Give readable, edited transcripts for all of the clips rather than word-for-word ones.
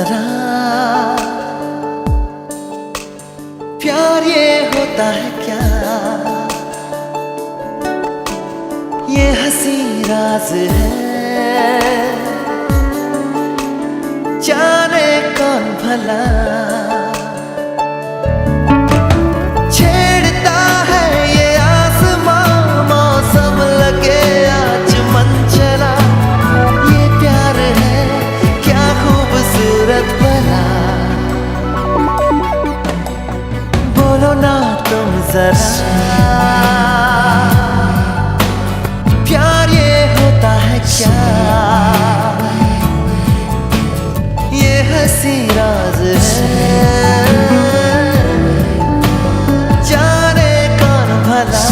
जरा, प्यार ये होता है क्या? ये हंसी राज है, जाने कौन भला छेड़ता है ये आसमां, मौसम लगे आज मन चला। ये प्यार है क्या खूबसूरत भला, बोलो ना तुम जरा, प्यार ये होता है क्या? ये हंसी राज है, जाने कौन भला।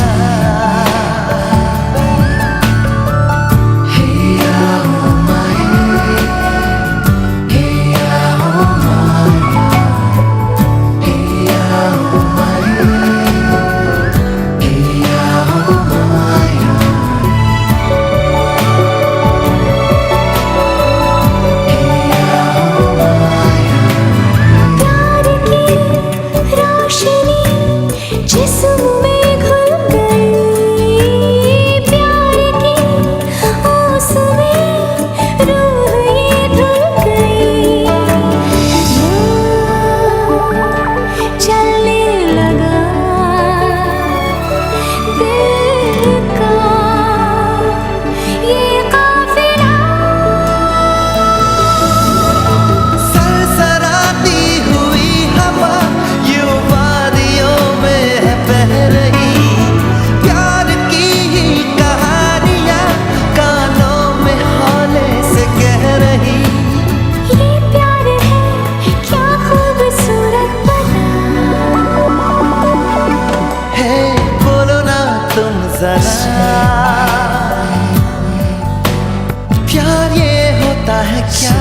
प्यार ये होता है क्या?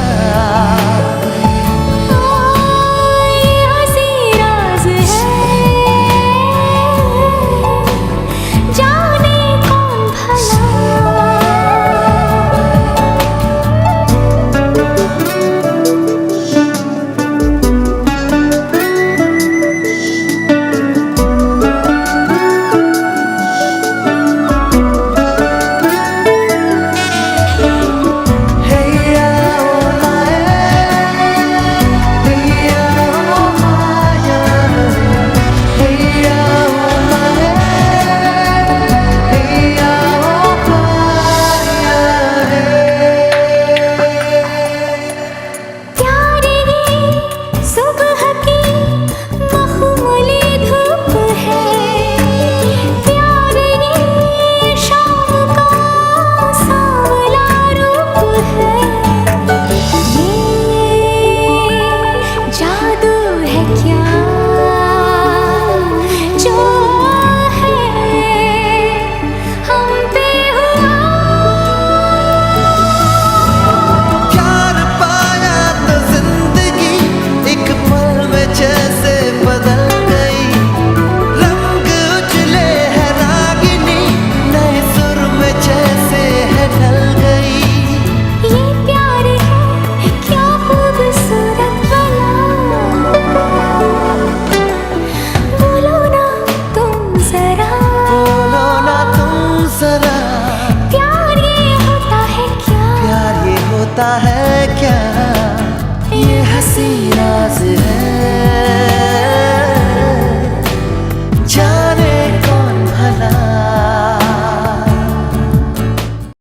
होता है क्या? ये हंसी राज है।